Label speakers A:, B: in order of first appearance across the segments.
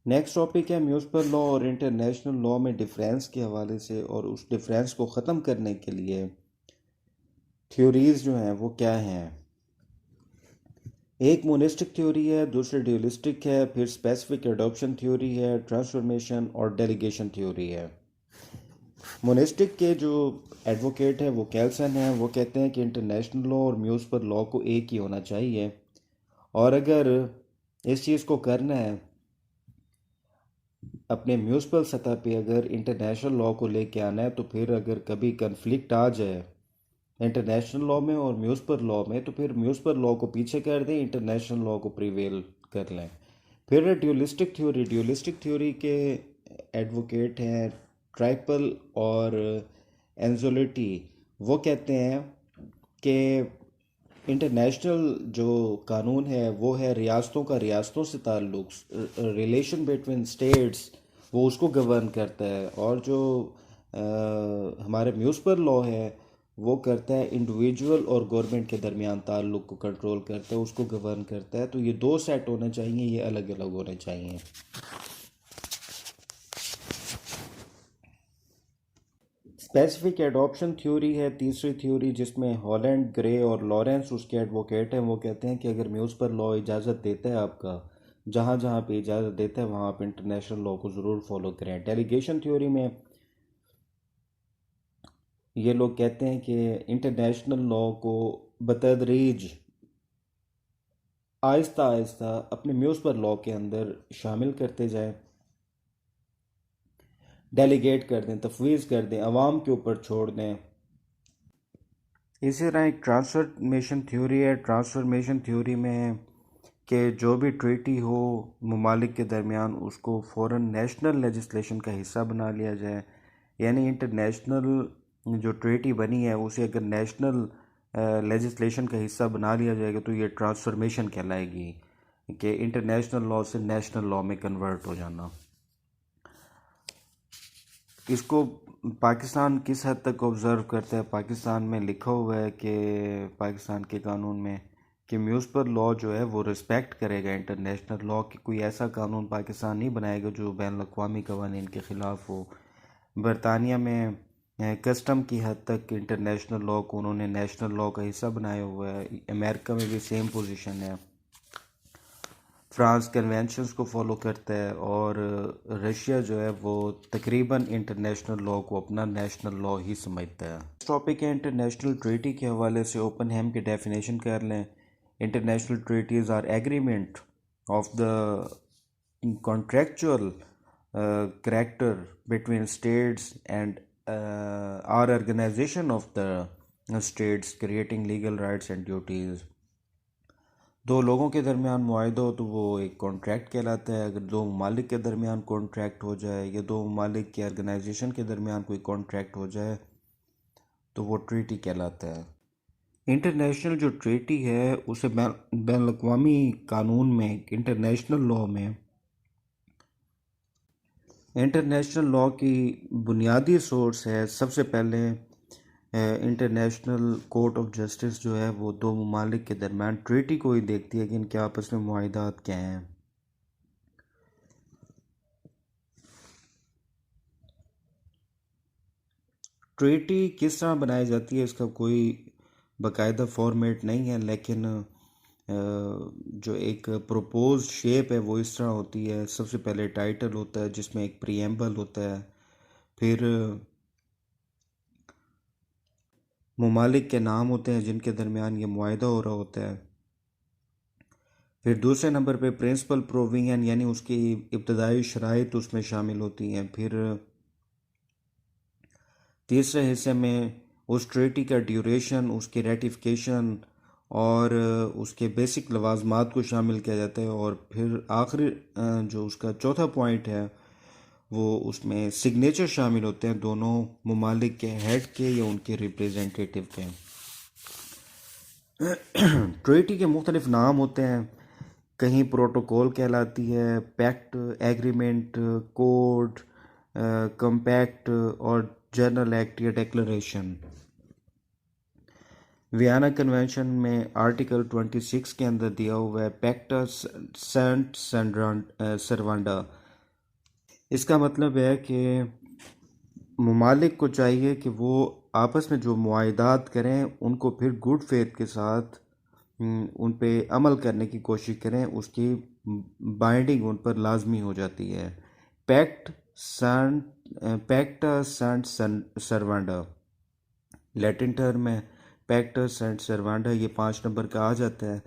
A: Next topic है municipal law और international law में डिफरेंस के हवाले से, और उस डिफरेंस को ख़त्म करने के लिए थ्योरीज जो हैं वो क्या हैं। एक मोनिस्टिक थ्योरी है, दूसरी ड्यूलिस्टिक है, फिर स्पेसिफिक एडॉप्शन थ्योरी है, ट्रांसफॉर्मेशन और डेलीगेशन थ्योरी है। मोनिस्टिक के जो एडवोकेट है वो कैल्सन है। वो कहते हैं कि इंटरनेशनल लॉ और म्यूनिसिपल लॉ को एक ही होना चाहिए, और अगर इस चीज़ को करना है अपने म्यूनिसिपल सतह पे, अगर इंटरनेशनल लॉ को लेके आना है, तो फिर अगर कभी कन्फ्लिक्ट आ जाए इंटरनेशनल लॉ में और म्यूनिसिपल लॉ में, तो फिर म्यूनिसिपल लॉ को पीछे कर दें, इंटरनेशनल लॉ को प्रिवेल कर लें। फिर है ड्यूलिस्टिक थ्योरी के एडवोकेट हैं ट्राइपल और एंजोलिटी। वो कहते हैं कि इंटरनेशनल जो कानून है वो है रियासतों का रियासतों से ताल्लुक, रिलेशन बिटवीन स्टेट्स, वो उसको गवर्न करता है। और जो हमारे म्यूनिसिपल लॉ है वो करता है इंडिविजुअल और गवर्नमेंट के दरमियान ताल्लुक को कंट्रोल करता है, उसको गवर्न करता है। तो ये दो सेट होने चाहिए, ये अलग अलग होने चाहिए। स्पेसिफिक एडॉप्शन थ्योरी है तीसरी थ्योरी, जिसमें हॉलैंड, ग्रे और लॉरेंस उसके एडवोकेट हैं। वो कहते हैं कि अगर म्यूनिसिपल लॉ इजाज़त देता है आपका, जहाँ जहाँ पे इजाज़त देता है वहाँ आप इंटरनेशनल लॉ को ज़रूर फॉलो करें। डेलीगेशन थ्योरी में ये लोग कहते हैं कि इंटरनेशनल लॉ को बतदरीज आहिस्ता आहिस्ता अपने म्यूनिसिपल लॉ के अंदर शामिल करते जाएं, डेलीगेट कर दें, तफवीज़ कर दें, अवाम के ऊपर छोड़ दें। इसी तरह एक ट्रांसफॉर्मेशन थ्योरी है। ट्रांसफॉर्मेशन थ्योरी में है कि जो भी ट्रीटी हो ममालिक के दरमियान, उसको फ़ौरन नेशनल लेजिस्लेशन का हिस्सा बना लिया जाए। यानी इंटरनेशनल जो ट्रीटी बनी है उसे अगर नेशनल लेजिस्लेशन का हिस्सा बना लिया जाएगा तो ये ट्रांसफॉर्मेशन कहलाएगी, कि इंटरनेशनल लॉ से नेशनल लॉ में कन्वर्ट हो जाना। इसको पाकिस्तान किस हद तक ऑब्ज़र्व करता है? पाकिस्तान में लिखा हुआ है कि पाकिस्तान के कानून में कि म्यूनिसिपल लॉ जो है वो रिस्पेक्ट करेगा इंटरनेशनल लॉ की। कोई ऐसा कानून पाकिस्तान नहीं बनाएगा जो बैन अवी कवानीन के ख़िलाफ़ हो। बरतानिया में कस्टम की हद तक इंटरनेशनल लॉ को उन्होंने नेशनल लॉ का हिस्सा बनाया हुआ है। अमेरिका में भी सेम पोजीशन है। फ्रांस कन्वेंशंस को फॉलो करता है, और रशिया जो है वो तकरीबन इंटरनेशनल लॉ को अपना नेशनल लॉ ही समझता है। इस टॉपिक है इंटरनेशनल ट्रीटी के हवाले से ओपनहेम की डेफिनेशन कर लें। International treaties are agreement of the contractual character between states and our organization of the states creating legal rights and duties। दो लोगों के दरमियान मुआहिदा हो तो वो एक कॉन्ट्रैक्ट कहलाता है। अगर दो ममालिक के दरमियान कॉन्ट्रैक्ट हो जाए या दो ममालिक के ऑर्गेनाइजेशन के दरमियान कोई कॉन्ट्रैक्ट हो जाए तो वो ट्रीटी कहलाता है। इंटरनेशनल जो ट्रीटी है उसे बैन अवी कानून में, इंटरनेशनल लॉ में, इंटरनेशनल लॉ की बुनियादी सोर्स है सबसे पहले इंटरनेशनल कोर्ट ऑफ जस्टिस जो है वो दो ममालिक के दरमियान ट्रीटी को ही देखती है कि इनके आपस में मुआहिदात क्या हैं। ट्रीटी किस तरह बनाई जाती है इसका कोई बाकायदा फॉर्मेट नहीं है, लेकिन जो एक प्रपोज शेप है वो इस तरह होती है। सबसे पहले टाइटल होता है जिसमें एक प्रीएम्बल होता है, फिर ममालिक के नाम होते हैं जिनके दरमियान ये मुआहिदा हो रहा होता है। फिर दूसरे नंबर पे प्रिंसिपल प्रोविजन यानी उसकी इब्तदाई शराइत उसमें शामिल होती हैं। फिर तीसरे हिस्से में उस ट्रीटी का ड्यूरेशन, उसकी रेटिफिकेशन और उसके बेसिक लवाजमात को शामिल किया जाता है। और फिर आखिरी जो उसका चौथा पॉइंट है वो उसमें सिग्नेचर शामिल होते हैं दोनों ममालिक के हेड के या उनके रिप्रेजेंटेटिव के। ट्रीटी के मुख्तलिफ नाम होते हैं, कहीं प्रोटोकॉल कहलाती है, पैक्ट, एग्रीमेंट, कोड, कंपैक्ट और जर्नल एक्ट या डिक्लेरेशन। वियना कन्वेंशन में आर्टिकल 26 के अंदर दिया हुआ है पैक्टा सेंट सर्वांडा, इसका मतलब है कि ममालिक को चाहिए कि वो आपस में जो मुआहदात करें उनको फिर गुड फेथ के साथ उन पे अमल करने की कोशिश करें, उसकी बाइंडिंग उन पर लाजमी हो जाती है। पैक्ट सन पैक्टा सेंट सर्वांडा, लैटिन टर्म है पैक्टा सेंट सर्वांडा, ये 5 नंबर का आ जाता है।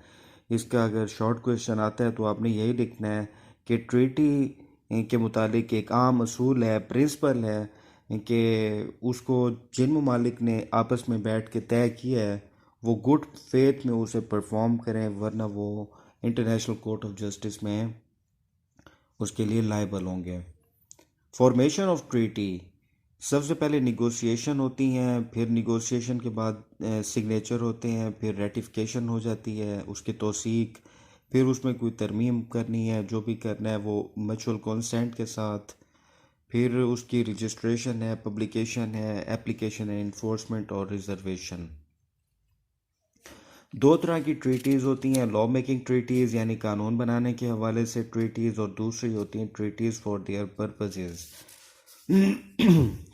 A: इसका अगर शॉर्ट क्वेश्चन आता है तो आपने यही लिखना है कि ट्रीटी के मुतालिक एक आम असूल है, प्रिंसिपल है कि उसको जिन ममालिक ने आपस में बैठ के तय किया है वो गुड फेथ में उसे परफॉर्म करें, वरना वो इंटरनेशनल कोर्ट ऑफ जस्टिस में उसके लिए लायबल होंगे। फॉर्मेशन ऑफ ट्रीटी, सबसे पहले निगोशिएशन होती हैं, फिर निगोशिएशन के बाद सिग्नेचर होते हैं, फिर रेटिफिकेशन हो जाती है, उसकी तौसीक, फिर उसमें कोई तरमीम करनी है, जो भी करना है वो म्यूचुअल कंसेंट के साथ, फिर उसकी रजिस्ट्रेशन है, पब्लिकेशन है, एप्लीकेशन है, इन्फोर्समेंट और रिजर्वेशन। दो तरह की ट्रीटीज़ होती हैं, लॉ मेकिंग ट्रीटीज़ यानी कानून बनाने के हवाले से ट्रीटीज़, और दूसरी होती हैं ट्रीटीज़ फॉर देयर पर्पसेस।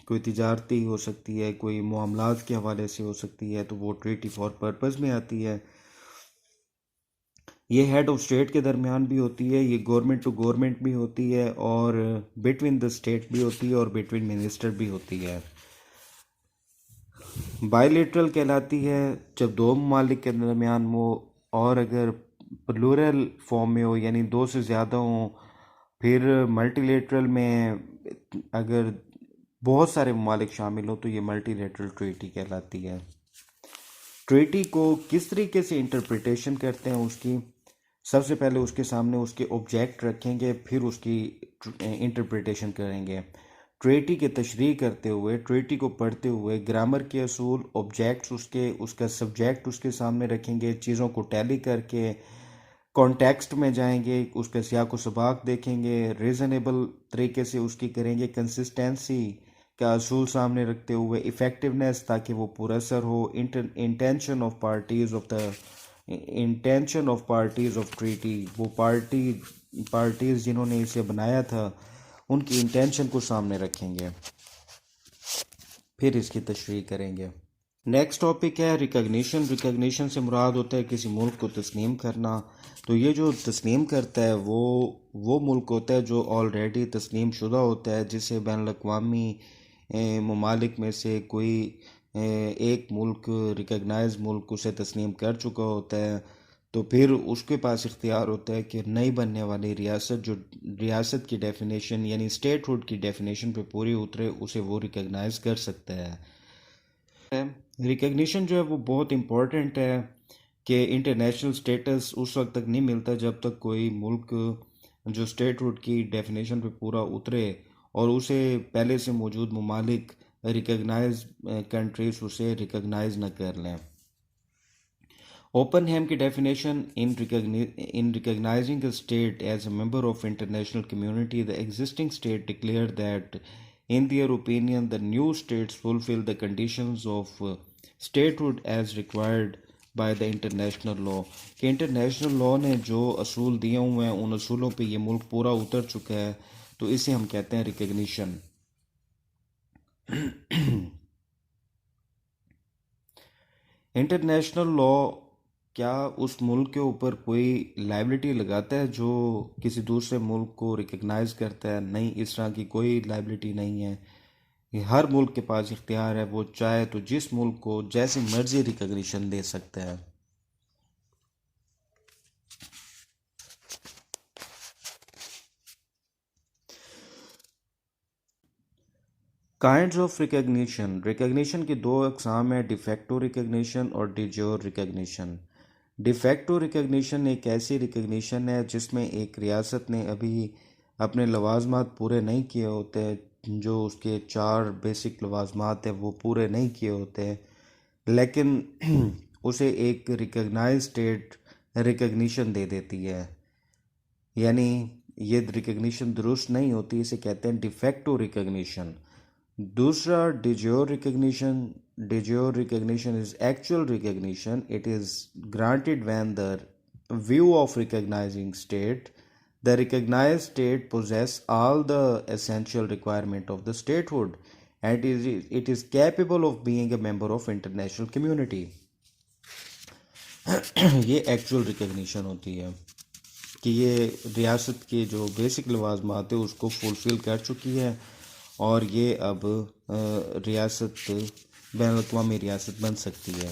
A: कोई तिजारती हो सकती है, कोई मामलात के हवाले से हो सकती है, तो वो ट्रीटी फॉर पर्पस में आती है। ये हेड ऑफ स्टेट के दरमियान भी होती है, ये गवर्नमेंट टू गवर्नमेंट भी होती है, और बिटवीन द स्टेट भी होती है, और बिटवीन मिनिस्टर भी होती है। बायलेटरल कहलाती है जब दो ममालिक के दरमियान हो, और अगर प्लूरल फॉर्म में हो यानी दो से ज़्यादा हो। फिर मल्टीलेटरल में अगर बहुत सारे ममालिक शामिल हो तो ये मल्टीलेटरल ट्रीटी कहलाती है। ट्रीटी को किस तरीके से इंटरप्रिटेशन करते हैं उसकी, सबसे पहले उसके सामने उसके ऑब्जेक्ट रखेंगे, फिर उसकी इंटरप्रिटेशन करेंगे। ट्रीटी की तशरीह करते हुए, ट्रीटी को पढ़ते हुए ग्रामर के असूल, ऑब्जेक्ट्स उसके, उसका सब्जेक्ट उसके सामने रखेंगे, चीज़ों को टैली करके कॉन्टेक्स्ट में जाएंगे, उसके सियाक व सबाक देखेंगे, रीज़नेबल तरीके से उसकी करेंगे, कंसिस्टेंसी का असूल सामने रखते हुए, इफ़ेक्टिवनेस ताकि वो पुरअसर हो, intention of parties of treaty, वो पार्टीज़ जिन्होंने इसे बनाया था उनकी इंटेंशन को सामने रखेंगे, फिर इसकी तशरीह करेंगे। नेक्स्ट टॉपिक है रिकग्निशन। रिकग्निशन से मुराद होता है किसी मुल्क को तस्लीम करना। तो ये जो तस्लीम करता है वो मुल्क होता है जो ऑलरेडी तस्लीम शुदा होता है, जिसे बैनुल-अक़वामी ममालिक में से कोई एक मुल्क, रिकग्नाइज मुल्क उसे तस्लीम कर चुका होता है। तो फिर उसके पास इख्तियार होता है कि नई बनने वाली रियासत जो रियासत की डेफिनेशन यानी स्टेटहुड की डेफिनेशन पे पूरी उतरे, उसे वो रिकग्नाइज कर सकता है। रिकग्निशन जो है वो बहुत इम्पोर्टेंट है कि इंटरनेशनल स्टेटस उस वक्त तक नहीं मिलता जब तक कोई मुल्क जो स्टेटहुड की डेफिनेशन पे पूरा उतरे और उसे पहले से मौजूद ममालिक रिकग्नाइज कंट्रीज उसे रिकग्नाइज न कर लें। ओपनहेम की definition, in recognising a state as a member of international community, the existing state declared that in their opinion the new states fulfill the conditions of statehood as required by the international law। कि international law ने जो असूल दिए हुए हैं उन असूलों पे ये मुल्क पूरा उतर चुका है, तो इसे हम कहते हैं रिकग्निशन। इंटरनेशनल लॉ क्या उस मुल्क के ऊपर कोई लाइबिलिटी लगाता है जो किसी दूसरे मुल्क को रिकग्नाइज करता है? नहीं, इस तरह की कोई लाइबिलिटी नहीं है। ये हर मुल्क के पास इख्तियार है, वो चाहे तो जिस मुल्क को जैसी मर्जी रिकग्निशन दे सकता है। Kinds of recognition. रिकग्निशन की दो अकसाम है, डिफेक्टो रिकग्निशन और डिजोर रिकग्निशन। डिफेक्टो रिकग्निशन एक ऐसी रिकग्निशन है जिसमें एक रियासत ने अभी अपने लवाजमात पूरे नहीं किए होते, जो उसके 4 बेसिक लवाजमात हैं वो पूरे नहीं किए होते, लेकिन उसे एक रिकग्नाइज स्टेट रिकग्निशन दे देती है। यानी ये रिकग्निशन दुरुस्त नहीं होती, इसे कहते हैं डिफेक्टो रिकग्निशन। दूसरा de jure recognition is actual recognition. It is granted when the view of recognizing state The recognized state possess all the essential requirement of the statehood and it is capable of being a member of international community. ये actual recognition होती है कि ये रियासत के जो basic लवाजमात है उसको फुलफ़िल कर चुकी है और ये अब रियासत बैनुल-अक़वामी रियासत बन सकती है।